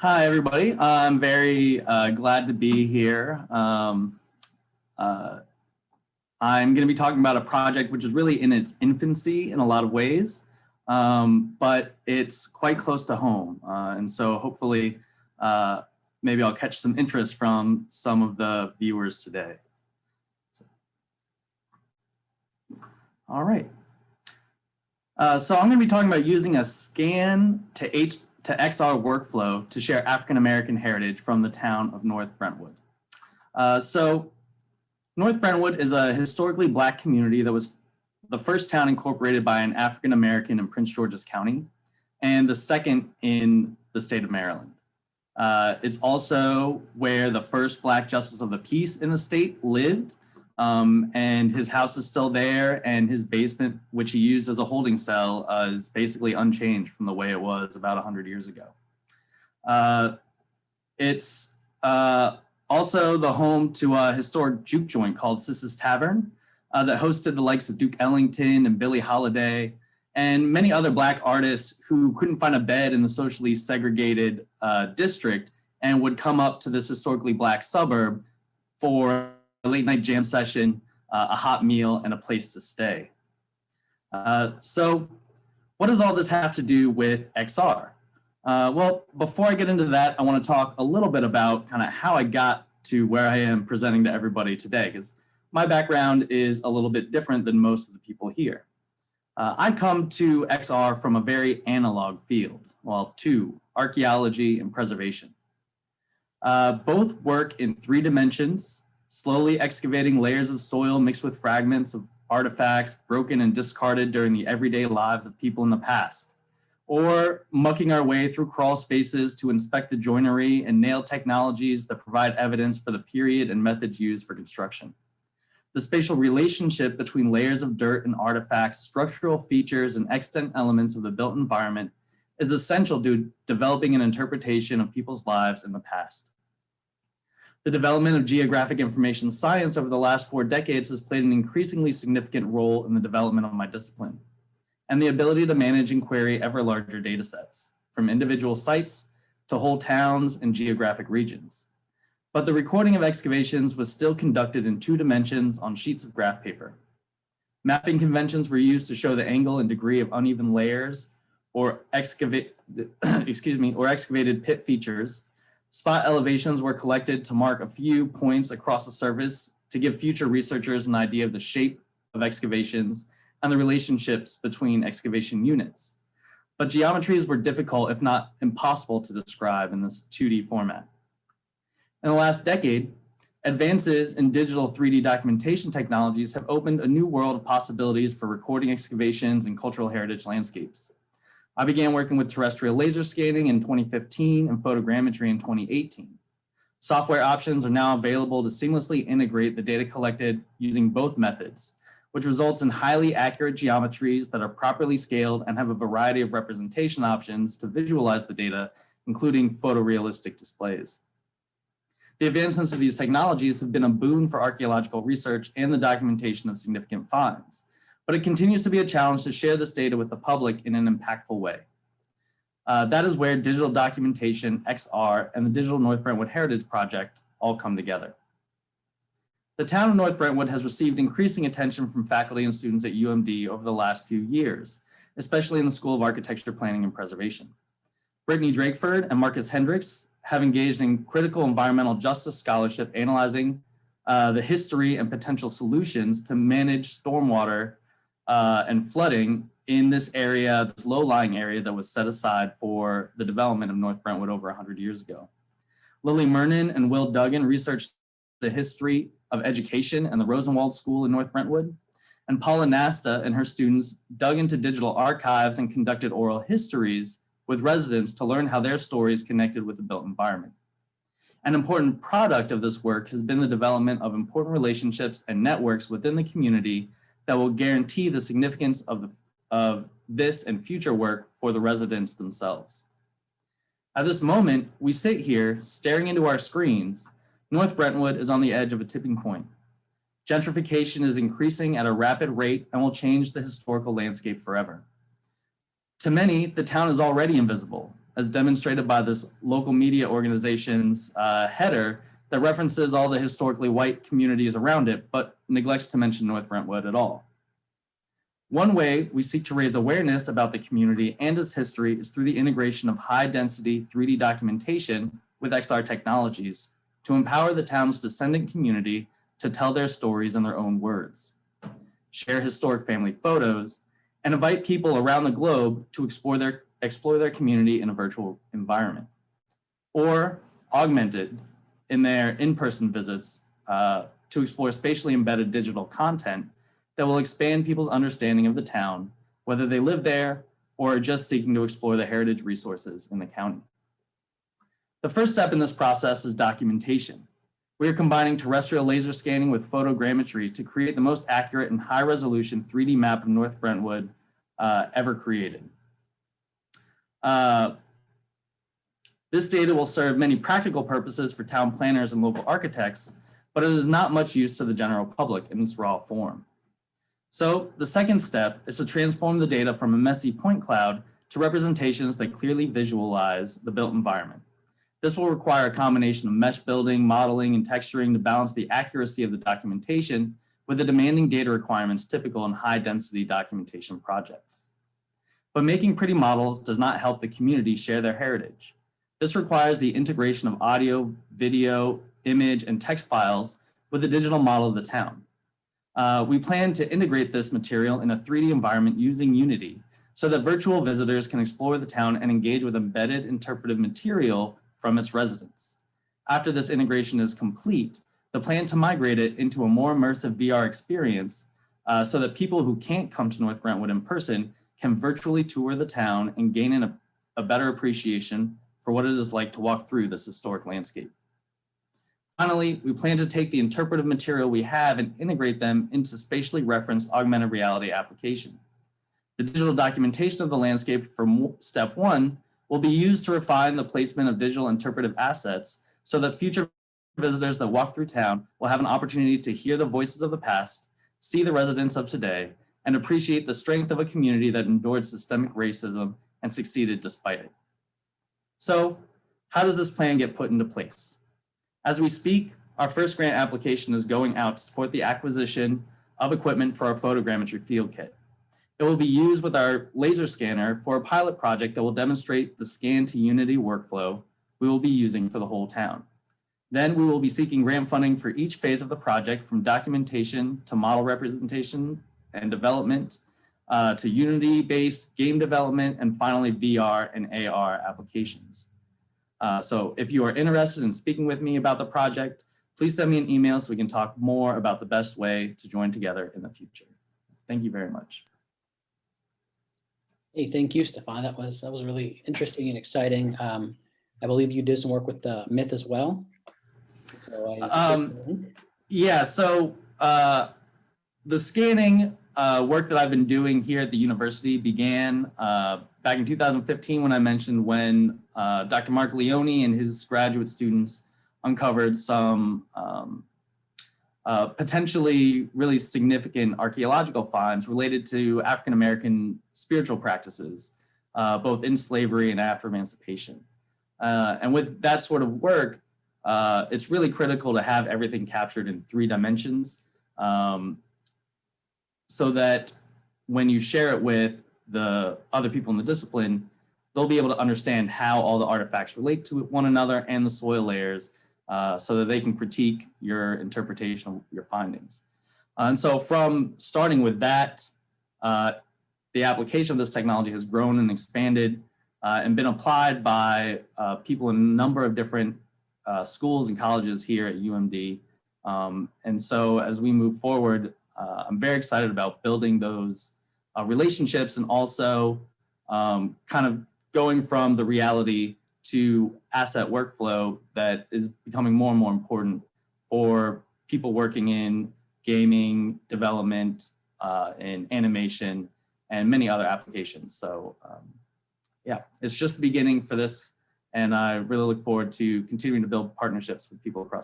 Hi, everybody. I'm very glad to be here. I'm going to be talking about a project which is really in its infancy in a lot of ways, but it's quite close to home. And so hopefully, maybe I'll catch some interest from some of the viewers today. All right. So I'm going to be talking about using a scan to XR workflow to share African-American heritage from the town of North Brentwood. So North Brentwood is a historically Black community that was the first town incorporated by an African-American in Prince George's County and the second in the state of Maryland. It's also where the first Black justice of the peace in the state lived, and his house is still there, and his basement, which he used as a holding cell, is basically unchanged from the way it was about 100 years ago. It's also the home to a historic juke joint called Sis's Tavern that hosted the likes of Duke Ellington and Billie Holiday and many other Black artists who couldn't find a bed in the socially segregated district and would come up to this historically Black suburb for a late night jam session, a hot meal, and a place to stay. So what does all this have to do with XR? Well, before I get into that, I want to talk a little bit about kind of how I got to where I am presenting to everybody today, because my background is a little bit different than most of the people here. I come to XR from a very analog field, well, to archaeology and preservation. Both work in 3 dimensions, slowly excavating layers of soil mixed with fragments of artifacts broken and discarded during the everyday lives of people in the past, or mucking our way through crawl spaces to inspect the joinery and nail technologies that provide evidence for the period and methods used for construction. The spatial relationship between layers of dirt and artifacts, structural features, and extant elements of the built environment is essential to developing an interpretation of people's lives in the past. The development of geographic information science over the last 4 decades has played an increasingly significant role in the development of my discipline, and the ability to manage and query ever larger data sets, from individual sites to whole towns and geographic regions. But the recording of excavations was still conducted in 2 dimensions on sheets of graph paper. Mapping conventions were used to show the angle and degree of uneven layers or excavated pit features. Spot elevations were collected to mark a few points across the surface to give future researchers an idea of the shape of excavations and the relationships between excavation units. But geometries were difficult, if not impossible, to describe in this 2D format. In the last decade, advances in digital 3D documentation technologies have opened a new world of possibilities for recording excavations and cultural heritage landscapes. I began working with terrestrial laser scanning in 2015 and photogrammetry in 2018. Software options are now available to seamlessly integrate the data collected using both methods, which results in highly accurate geometries that are properly scaled and have a variety of representation options to visualize the data, including photorealistic displays. The advancements of these technologies have been a boon for archaeological research and the documentation of significant finds, but it continues to be a challenge to share this data with the public in an impactful way. That is where digital documentation, XR, and the Digital North Brentwood Heritage Project all come together. The town of North Brentwood has received increasing attention from faculty and students at UMD over the last few years, especially in the School of Architecture, Planning, and Preservation. Brittany Drakeford and Marcus Hendricks have engaged in critical environmental justice scholarship analyzing the history and potential solutions to manage stormwater and flooding in this area, this low-lying area that was set aside for the development of North Brentwood over 100 years ago. Lily Mernon and Will Duggan researched the history of education and the Rosenwald School in North Brentwood. And Paula Nasta and her students dug into digital archives and conducted oral histories with residents to learn how their stories connected with the built environment. An important product of this work has been the development of important relationships and networks within the community that will guarantee the significance of this and future work for the residents themselves. At this moment, we sit here staring into our screens. North Brentwood is on the edge of a tipping point. Gentrification is increasing at a rapid rate and will change the historical landscape forever. To many, the town is already invisible, as demonstrated by this local media organization's header that references all the historically white communities around it, but neglects to mention North Brentwood at all. One way we seek to raise awareness about the community and its history is through the integration of high-density 3D documentation with XR technologies to empower the town's descendant community to tell their stories in their own words, share historic family photos, and invite people around the globe to explore their community in a virtual environment, or augmented in their in-person visits to explore spatially embedded digital content that will expand people's understanding of the town, whether they live there or are just seeking to explore the heritage resources in the county. The first step in this process is documentation. We are combining terrestrial laser scanning with photogrammetry to create the most accurate and high-resolution 3D map of North Brentwood ever created. This data will serve many practical purposes for town planners and local architects, but it is not much use to the general public in its raw form. So the second step is to transform the data from a messy point cloud to representations that clearly visualize the built environment. This will require a combination of mesh building, modeling, and texturing to balance the accuracy of the documentation with the demanding data requirements typical in high-density documentation projects. But making pretty models does not help the community share their heritage. This requires the integration of audio, video, image, and text files with the digital model of the town. We plan to integrate this material in a 3D environment using Unity so that virtual visitors can explore the town and engage with embedded interpretive material from its residents. After this integration is complete, the plan to migrate it into a more immersive VR experience so that people who can't come to North Brentwood in person can virtually tour the town and gain a better appreciation for what it is like to walk through this historic landscape. Finally, we plan to take the interpretive material we have and integrate them into spatially referenced augmented reality application. The digital documentation of the landscape from step one will be used to refine the placement of digital interpretive assets so that future visitors that walk through town will have an opportunity to hear the voices of the past, see the residents of today, and appreciate the strength of a community that endured systemic racism and succeeded despite it. So, how does this plan get put into place? As we speak, our first grant application is going out to support the acquisition of equipment for our photogrammetry field kit. It will be used with our laser scanner for a pilot project that will demonstrate the scan to Unity workflow we will be using for the whole town. Then we will be seeking grant funding for each phase of the project, from documentation to model representation and development to Unity-based game development, and finally VR and AR applications. So if you are interested in speaking with me about the project, please send me an email so we can talk more about the best way to join together in the future. Thank you very much. Hey, thank you, Stefan. That was really interesting and exciting. I believe you did some work with the myth as well. So yeah, so the scanning work that I've been doing here at the university began back in 2015 when I mentioned when Dr. Mark Leone and his graduate students uncovered some potentially really significant archaeological finds related to African-American spiritual practices, both in slavery and after emancipation. And with that sort of work, it's really critical to have everything captured in 3 dimensions so that when you share it with the other people in the discipline, they'll be able to understand how all the artifacts relate to one another and the soil layers so that they can critique your interpretation of your findings. And so from starting with that, the application of this technology has grown and expanded and been applied by people in a number of different schools and colleges here at UMD. And so as we move forward, I'm very excited about building those relationships and also kind of going from the reality to asset workflow that is becoming more and more important for people working in gaming, development, in animation, and many other applications. So yeah, it's just the beginning for this. And I really look forward to continuing to build partnerships with people across